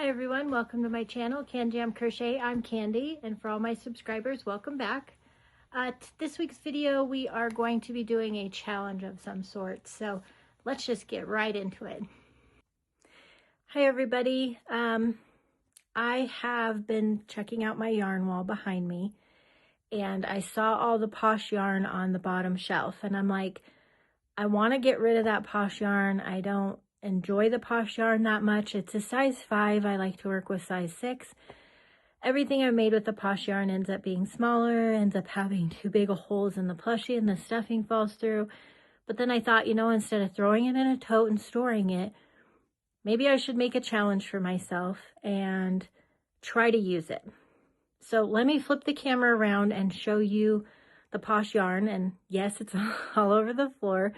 Hi everyone, welcome to my channel, Can Jam Crochet. I'm Candy, and for all my subscribers, welcome back. This week's video, we are going to be doing a challenge of some sort, so let's just get right into it. Hi everybody, I have been checking out my yarn wall behind me, and I saw all the Posh yarn on the bottom shelf, and I'm like, I want to get rid of that Posh yarn. I don't enjoy the Posh yarn that much. It's a size 5. I like to work with size 6. Everything I made with the Posh yarn ends up being smaller, ends up having too big of holes in the plushie and the stuffing falls through. But then I thought, you know, instead of throwing it in a tote and storing it, maybe I should make a challenge for myself and try to use it. So let me flip the camera around and show you the Posh yarn. And yes, it's all over the floor.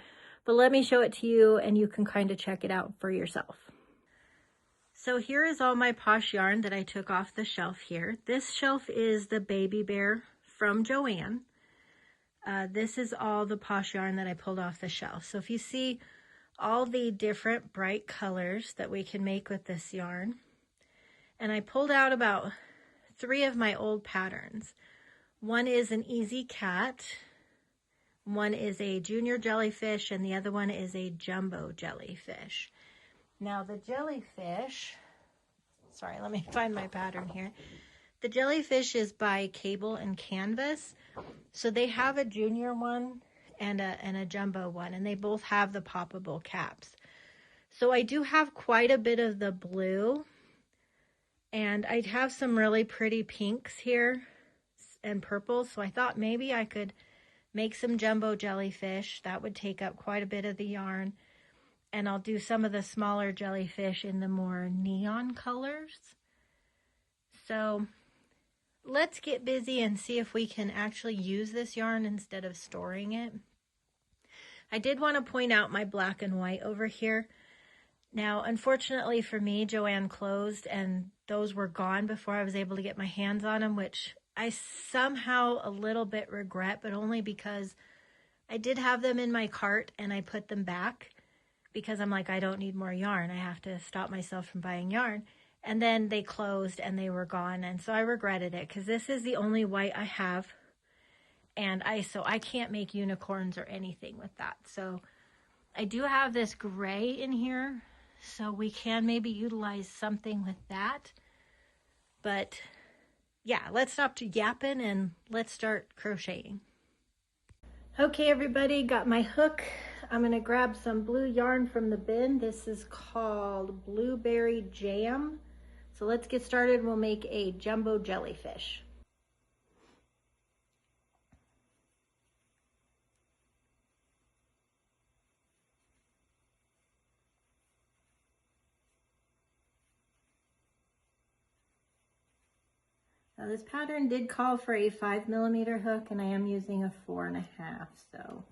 But let me show it to you and you can kind of check it out for yourself. So here is all my Posh yarn that I took off the shelf here. This shelf is the Baby Bear from Joann. This is all the Posh yarn that I pulled off the shelf. So if you see all the different bright colors that we can make with this yarn, and I pulled out about 3 of my old patterns. One is an easy cat. One is a junior jellyfish and the other one is a jumbo jellyfish. Now the jellyfish, sorry, let me find my pattern here. The jellyfish is by Cable and Canvas. So they have a junior one and a jumbo one, and they both have the poppable caps. So I do have quite a bit of the blue, and I have some really pretty pinks here and purples. So I thought maybe I could make some jumbo jellyfish. That would take up quite a bit of the yarn. And I'll do some of the smaller jellyfish in the more neon colors. So let's get busy and see if we can actually use this yarn instead of storing it. I did want to point out my black and white over here. Now, unfortunately for me, Joann closed and those were gone before I was able to get my hands on them, which I somehow a little bit regret, but only because I did have them in my cart and I put them back because I'm like, I don't need more yarn. I have to stop myself from buying yarn. And then they closed and they were gone. And so I regretted it because this is the only white I have. And so I can't make unicorns or anything with that. So I do have this gray in here. So we can maybe utilize something with that. But yeah, let's stop yapping and let's start crocheting. Okay, everybody, got my hook. I'm gonna grab some blue yarn from the bin. This is called Blueberry Jam. So let's get started. We'll make a jumbo jellyfish. Now this pattern did call for a 5mm hook and I am using a 4.5, so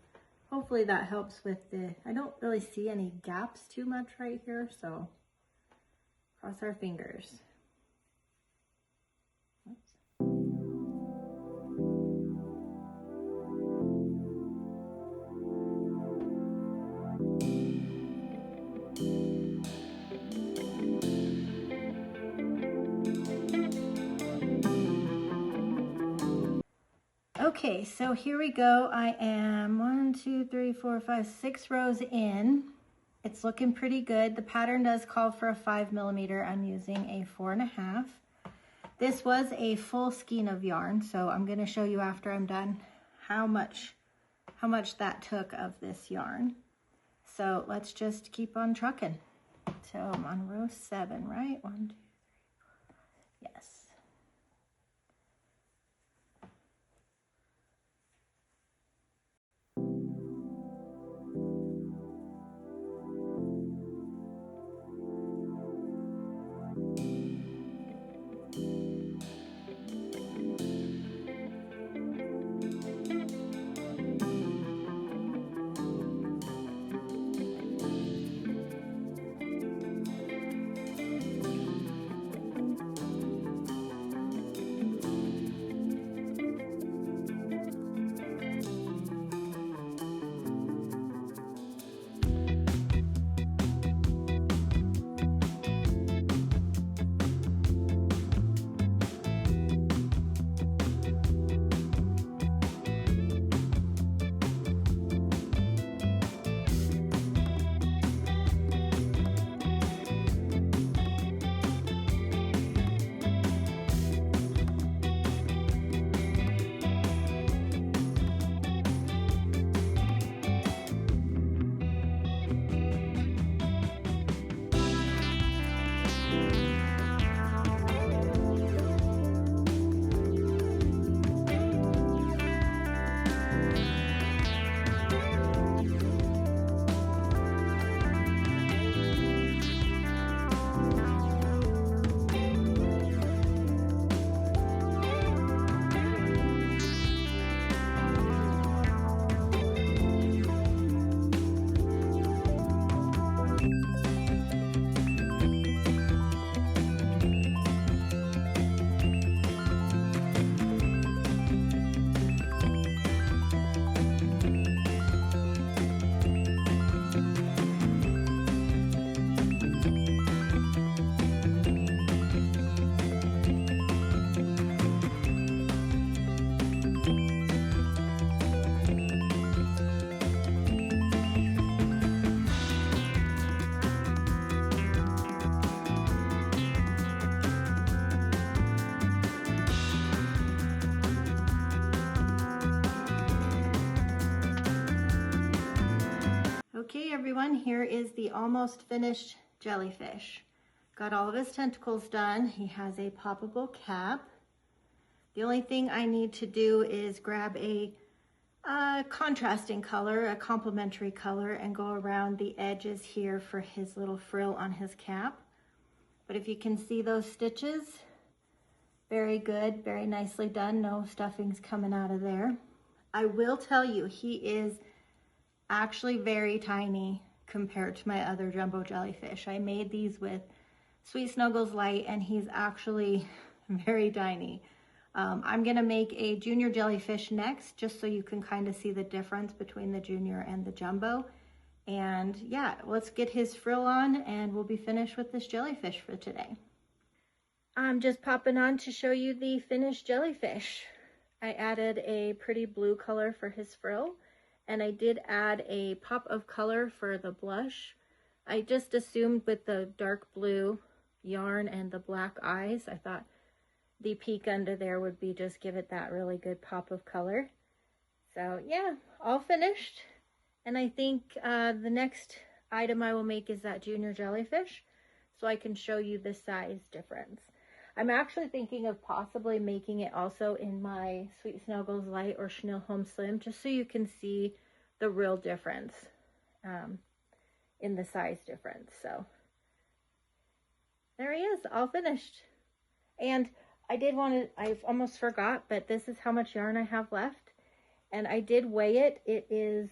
hopefully that helps with I don't really see any gaps too much right here, so cross our fingers. Oops. Okay, so here we go. I am 1, 2, 3, 4, 5, 6 rows in. It's looking pretty good. The pattern does call for a 5mm. I'm using a 4.5. This was a full skein of yarn, so I'm going to show you after I'm done how much that took of this yarn. So let's just keep on trucking. So I'm on row 7, right? 1, 2, 3, 4. Yes. Okay everyone, here is the almost finished jellyfish. Got all of his tentacles done. He has a poppable cap. The only thing I need to do is grab a contrasting color, a complementary color, and go around the edges here for his little frill on his cap. But if you can see those stitches, very good, very nicely done. No stuffings coming out of there. I will tell you, he is actually very tiny compared to my other jumbo jellyfish. I made these with Sweet Snuggles Light, and he's actually very tiny. I'm gonna make a junior jellyfish next, just so you can kind of see the difference between the junior and the jumbo. And yeah, let's get his frill on and we'll be finished with this jellyfish for today. I'm just popping on to show you the finished jellyfish. I added a pretty blue color for his frill, and I did add a pop of color for the blush. I just assumed with the dark blue yarn and the black eyes, I thought the peak under there would be just give it that really good pop of color. So yeah, all finished. And I think the next item I will make is that junior jellyfish, so I can show you the size difference. I'm actually thinking of possibly making it also in my Sweet Snuggles Light or Chenille Home Slim, just so you can see the real difference in the size difference. So there he is, all finished. And I almost forgot, but this is how much yarn I have left. And I did weigh it. It is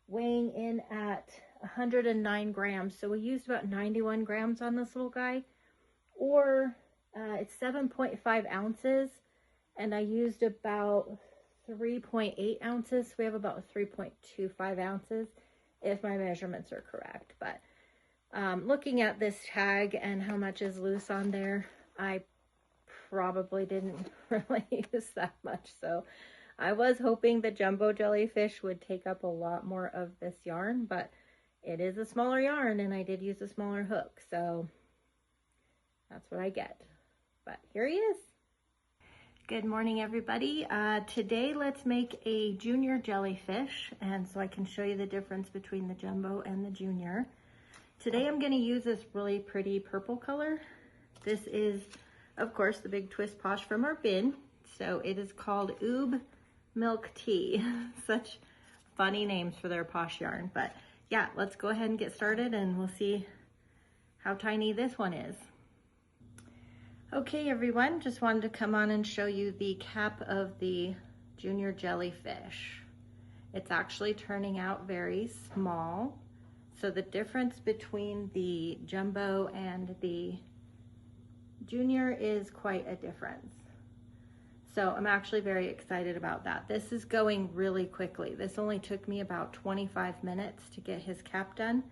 weighing in at 109 grams. So we used about 91 grams on this little guy, or it's 7.5 ounces, and I used about 3.8 ounces. So we have about 3.25 ounces if my measurements are correct. But looking at this tag and how much is loose on there, I probably didn't really use that much. So I was hoping the jumbo jellyfish would take up a lot more of this yarn, but it is a smaller yarn and I did use a smaller hook, so that's what I get. But here he is. Good morning everybody. Today let's make a junior jellyfish, and so I can show you the difference between the jumbo and the junior. Today I'm going to use this really pretty purple color. This is of course the Big Twist Posh from our bin. So it is called Oob Milk Tea. Such funny names for their Posh yarn. But yeah, let's go ahead and get started and we'll see how tiny this one is. Okay everyone, just wanted to come on and show you the cap of the junior jellyfish. It's actually turning out very small. So the difference between the jumbo and the junior is quite a difference. So I'm actually very excited about that. This is going really quickly. This only took me about 25 minutes to get his cap done.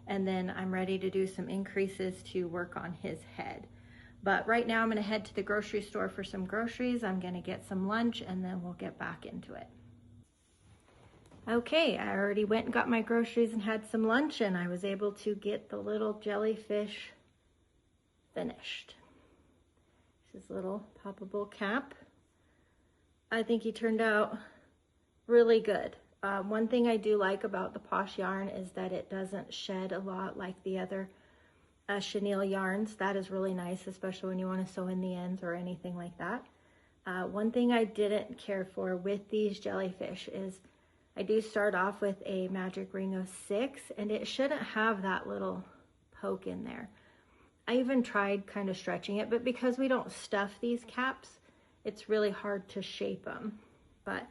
And then I'm ready to do some increases to work on his head. But right now I'm gonna head to the grocery store for some groceries. I'm gonna get some lunch and then we'll get back into it. Okay, I already went and got my groceries and had some lunch, and I was able to get the little jellyfish finished. His little poppable cap. I think he turned out really good. One thing I do like about the Posh yarn is that it doesn't shed a lot like the other chenille yarns. That is really nice, especially when you want to sew in the ends or anything like that. One thing I didn't care for with these jellyfish is I do start off with a magic ring of 6, and it shouldn't have that little poke in there. I even tried kind of stretching it, but because we don't stuff these caps, it's really hard to shape them. But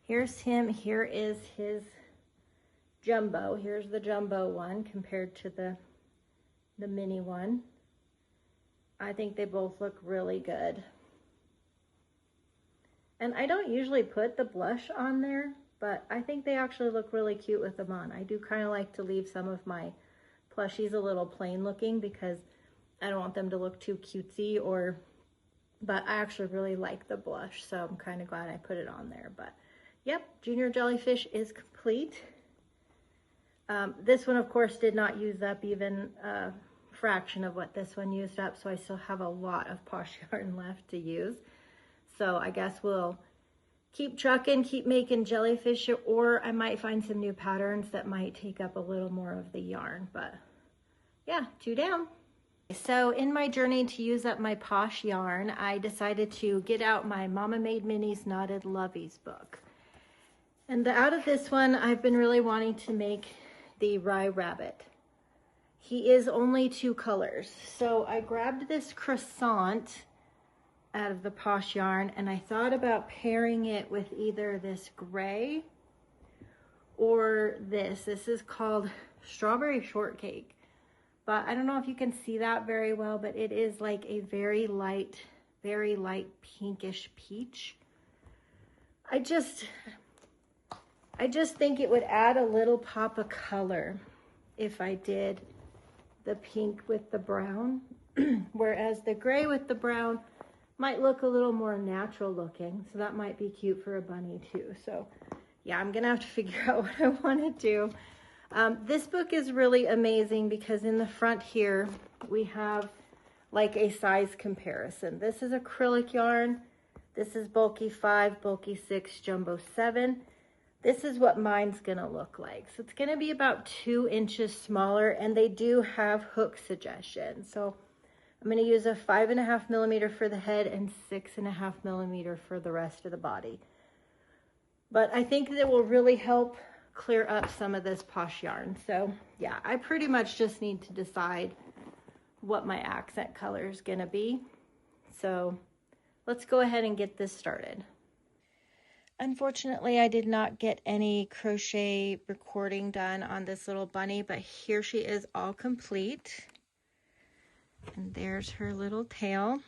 here's him. Here is his jumbo. Here's the jumbo one compared to the mini one. I think they both look really good. And I don't usually put the blush on there, but I think they actually look really cute with them on. I do kind of like to leave some of my plushies a little plain looking because I don't want them to look too cutesy, but I actually really like the blush, so I'm kind of glad I put it on there. But yep, junior jellyfish is complete. This one of course did not use up even a fraction of what this one used up, so I still have a lot of Posh yarn left to use. So I guess we'll keep trucking, keep making jellyfish, or I might find some new patterns that might take up a little more of the yarn, but yeah, 2 down. So in my journey to use up my Posh yarn, I decided to get out my Mama Made Minis Knotted Lovies book. And out of this one, I've been really wanting to make the Rye Rabbit. He is only 2 colors. So I grabbed this croissant out of the Posh yarn, and I thought about pairing it with either this gray or this. This is called Strawberry Shortcake. But I don't know if you can see that very well, but it is like a very light pinkish peach. I just think it would add a little pop of color if I did the pink with the brown, whereas the gray with the brown might look a little more natural looking. So that might be cute for a bunny too. So yeah, I'm gonna have to figure out what I want to do. This book is really amazing because in the front here, we have like a size comparison. This is acrylic yarn. This is bulky 5, bulky 6, jumbo 7. This is what mine's gonna look like. So it's gonna be about 2 inches smaller, and they do have hook suggestions. So I'm gonna use a 5.5 millimeter for the head and 6.5 millimeter for the rest of the body. But I think that it will really help clear up some of this Posh yarn. So yeah, I pretty much just need to decide what my accent color is gonna be. So let's go ahead and get this started. Unfortunately, I did not get any crochet recording done on this little bunny, but here she is all complete. And there's her little tail.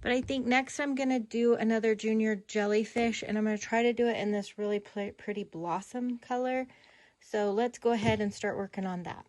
But I think next I'm going to do another junior jellyfish, and I'm going to try to do it in this really pretty blossom color. So let's go ahead and start working on that.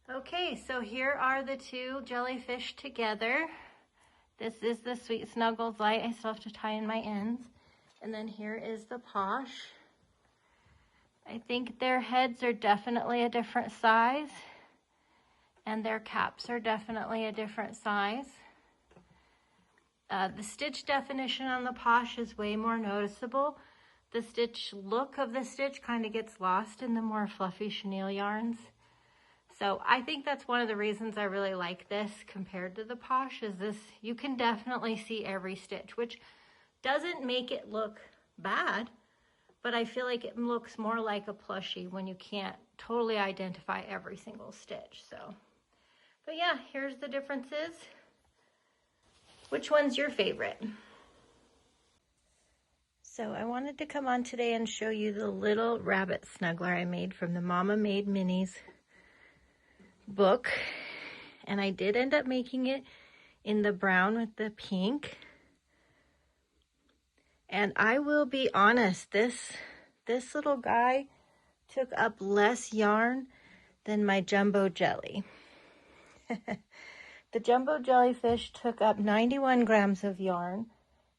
Okay, so here are the 2 jellyfish together. This is the Sweet Snuggles Light. I still have to tie in my ends. And then here is the Posh. I think their heads are definitely a different size. And their caps are definitely a different size. The stitch definition on the Posh is way more noticeable. The stitch look of the stitch kind of gets lost in the more fluffy chenille yarns. So I think that's one of the reasons I really like this compared to the Posh, is this, you can definitely see every stitch, which doesn't make it look bad, but I feel like it looks more like a plushie when you can't totally identify every single stitch. So, but yeah, here's the differences. Which one's your favorite? So I wanted to come on today and show you the little rabbit snuggler I made from the Mama Made Minis book. And I did end up making it in the brown with the pink. And I will be honest, this little guy took up less yarn than my jumbo jelly. The jumbo jellyfish took up 91 grams of yarn,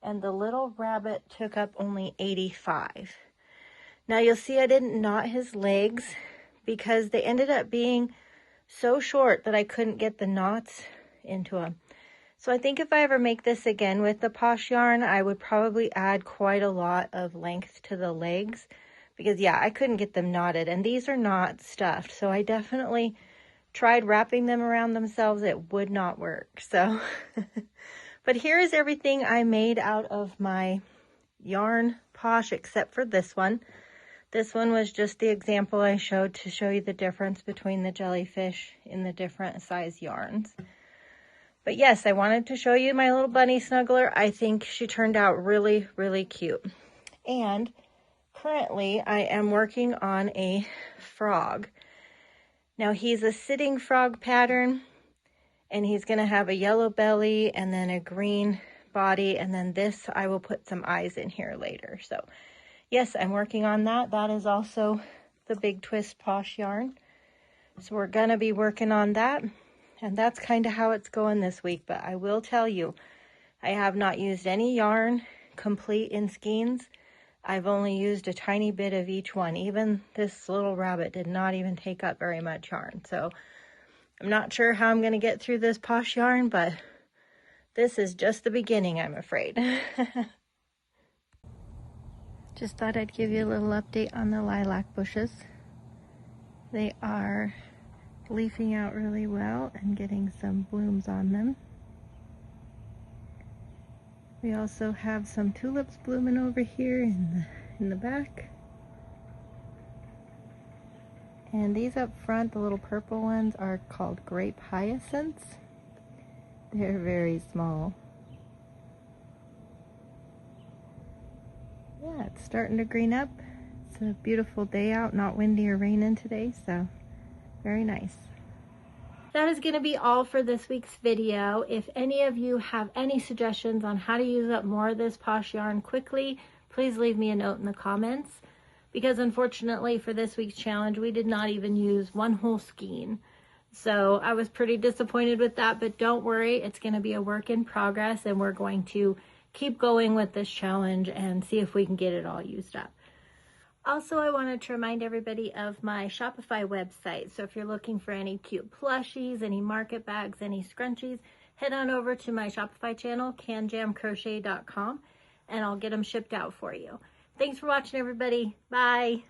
and the little rabbit took up only 85. Now you'll see I didn't knot his legs because they ended up being so short that I couldn't get the knots into them. So I think if I ever make this again with the Posh yarn, I would probably add quite a lot of length to the legs because yeah, I couldn't get them knotted, and these are not stuffed. So I definitely tried wrapping them around themselves. It would not work. So, but here is everything I made out of my yarn Posh except for this one. This one was just the example I showed to show you the difference between the jellyfish in the different size yarns. But yes, I wanted to show you my little bunny snuggler. I think she turned out really, really cute. And currently I am working on a frog. Now he's a sitting frog pattern, and he's going to have a yellow belly and then a green body, and then this I will put some eyes in here later. So yes, I'm working on that. That is also the Big Twist Posh yarn. So we're going to be working on that, and that's kind of how it's going this week. But I will tell you, I have not used any yarn complete in skeins. I've only used a tiny bit of each one. Even this little rabbit did not even take up very much yarn. So I'm not sure how I'm going to get through this Posh yarn, but this is just the beginning, I'm afraid. Just thought I'd give you a little update on the lilac bushes. They are leafing out really well and getting some blooms on them. We also have some tulips blooming over here in the back. And these up front, the little purple ones, are called grape hyacinths. They're very small. Yeah, it's starting to green up. It's a beautiful day out, not windy or raining today, so very nice. That is going to be all for this week's video. If any of you have any suggestions on how to use up more of this Posh yarn quickly, please leave me a note in the comments. Because unfortunately for this week's challenge, we did not even use one whole skein. So I was pretty disappointed with that, but don't worry, it's going to be a work in progress, and we're going to keep going with this challenge and see if we can get it all used up. Also, I wanted to remind everybody of my Shopify website. So if you're looking for any cute plushies, any market bags, any scrunchies, head on over to my Shopify channel, canjamcrochet.com, and I'll get them shipped out for you. Thanks for watching, everybody. Bye.